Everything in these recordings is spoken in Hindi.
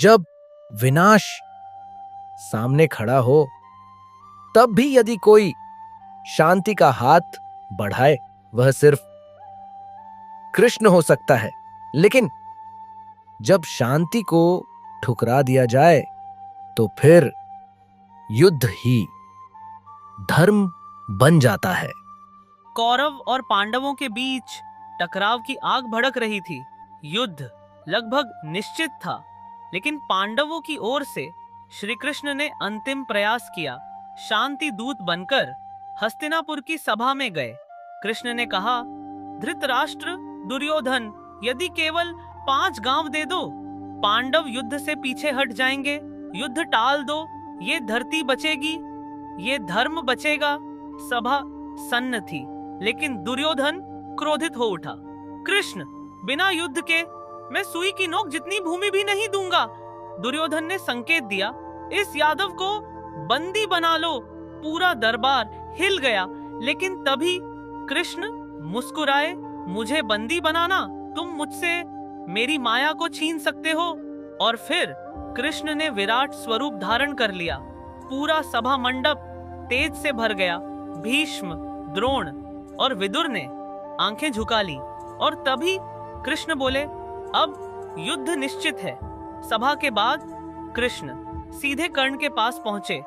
जब विनाश सामने खड़ा हो, तब भी यदि कोई शांति का हाथ बढ़ाए, वह सिर्फ कृष्ण हो सकता है। लेकिन जब शांति को ठुकरा दिया जाए, तो फिर युद्ध ही धर्म बन जाता है। कौरव और पांडवों के बीच टकराव की आग भड़क रही थी। युद्ध लगभग निश्चित था, लेकिन पांडवों की ओर से श्री कृष्ण ने अंतिम प्रयास किया। शांति दूत बनकर हस्तिनापुर की सभा में गए। कृष्ण ने कहा, धृतराष्ट्र, दुर्योधन, यदि केवल 5 गांव दे दो, पांडव युद्ध से पीछे हट जाएंगे। युद्ध टाल दो, ये धरती बचेगी, ये धर्म बचेगा। सभा सन्न थी, लेकिन दुर्योधन क्रोधित हो उठा। कृष्ण, बिना युद्ध के मैं सुई की नोक जितनी भूमि भी नहीं दूंगा। दुर्योधन ने संकेत दिया, इस यादव को बंदी बना लो। पूरा दरबार हिल गया, लेकिन तभी कृष्ण मुस्कुराए, मुझे बंदी बनाना? तुम मुझसे मेरी माया को छीन सकते हो? और फिर कृष्ण ने विराट स्वरूप धारण कर लिया। पूरा सभा मंडप तेज से भर गया। भीष्म, द्रोण और विदुर ने आंखें झुका ली, और तभी कृष्ण बोले, अब युद्ध निश्चित है। सभा के बाद कृष्ण सीधे कर्ण के पास पहुंचे।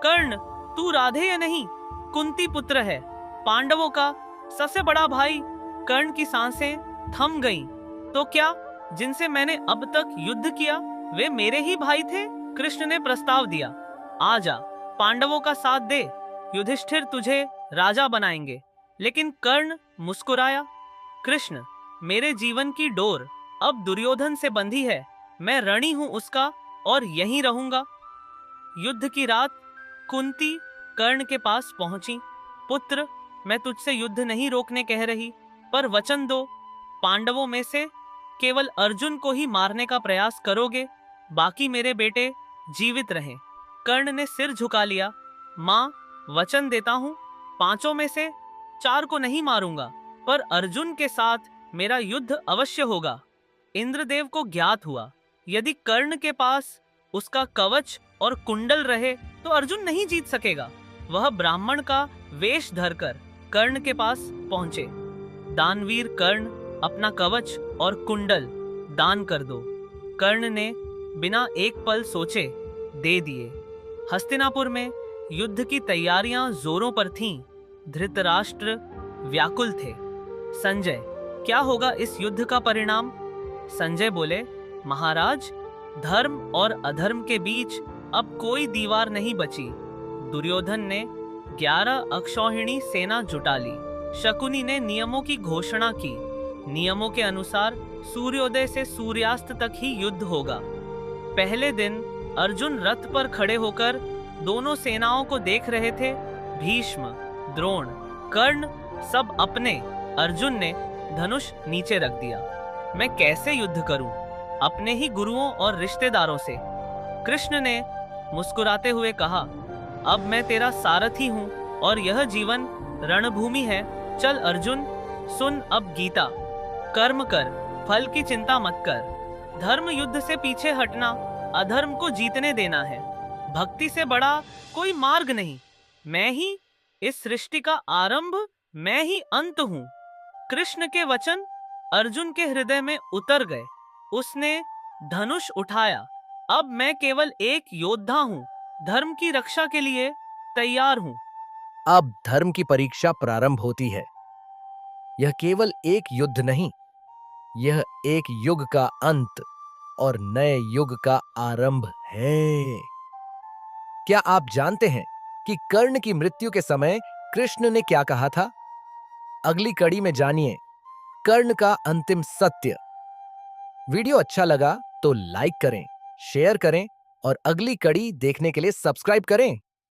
कर्ण, तू राधे या नहीं? कुंती पुत्र है, पांडवों का सबसे बड़ा भाई। कर्ण की सांसें थम गईं। तो क्या जिनसे मैंने अब तक युद्ध किया वे मेरे ही भाई थे? कृष्ण ने प्रस्ताव दिया, आजा, पांडवों का साथ दे, युधिष्ठिर तुझे राजा बनाएंगे। लेकिन कर्ण मुस्कुराया, कृष्ण, मेरे जीवन की डोर अब दुर्योधन से बंधी है। मैं ऋणी हूं उसका और यहीं रहूंगा। युद्ध की रात कुंती कर्ण के पास पहुंची। पुत्र, मैं तुझसे युद्ध नहीं रोकने कह रही, पर वचन दो, पांडवों में से केवल अर्जुन को ही मारने का प्रयास करोगे, बाकी मेरे बेटे जीवित रहें। कर्ण ने सिर झुका लिया। मां, वचन देता हूं, 5 में से 4 को नहीं मारूंगा, पर अर्जुन के साथ मेरा युद्ध अवश्य होगा। इंद्रदेव को ज्ञात हुआ, यदि कर्ण के पास उसका कवच और कुंडल रहे तो अर्जुन नहीं जीत सकेगा। वह ब्राह्मण का वेश धरकर कर्ण के पास पहुंचे। दानवीर कर्ण, अपना कवच और कुंडल दान कर दो। कर्ण ने बिना एक पल सोचे दे दिए। हस्तिनापुर में युद्ध की तैयारियां जोरों पर थीं। धृतराष्ट्र व्याकुल थे। संजय, क्या होगा इस युद्ध का परिणाम? संजय बोले, महाराज, धर्म और अधर्म के बीच अब कोई दीवार नहीं बची। दुर्योधन ने 11 अक्षौहिणी सेना जुटा ली। शकुनी ने नियमों की घोषणा की। नियमों के अनुसार सूर्योदय से सूर्यास्त तक ही युद्ध होगा। पहले दिन अर्जुन रथ पर खड़े होकर दोनों सेनाओं को देख रहे थे। भीष्म, द्रोण, कर्ण सब अपने। अर्जुन ने धनुष नीचे रख दिया। मैं कैसे युद्ध करूं? अपने ही गुरुओं और रिश्तेदारों से। कृष्ण ने मुस्कुराते हुए कहा, अब मैं तेरा सारथी हूं और यह जीवन रणभूमि है। चल अर्जुन, सुन अब गीता। कर्म कर, फल की चिंता मत कर। धर्म युद्ध से पीछे हटना, अधर्म को जीतने देना है। भक्ति से बड़ा कोई मार्ग नहीं। मैं ही इस सृष्टि का आरंभ, मैं ही अंत हूँ। कृष्ण के वचन अर्जुन के हृदय में उतर गए। उसने धनुष उठाया। अब मैं केवल एक योद्धा हूँ, धर्म की रक्षा के लिए तैयार हूँ। अब धर्म की परीक्षा प्रारंभ होती है। यह केवल एक युद्ध नहीं, यह एक युग का अंत और नए युग का आरंभ है। क्या आप जानते हैं कि कर्ण की मृत्यु के समय कृष्ण ने क्या कहा था? अगली कड़ी में जानिए कर्ण का अंतिम सत्य। वीडियो अच्छा लगा तो लाइक करें, शेयर करें और अगली कड़ी देखने के लिए सब्सक्राइब करें।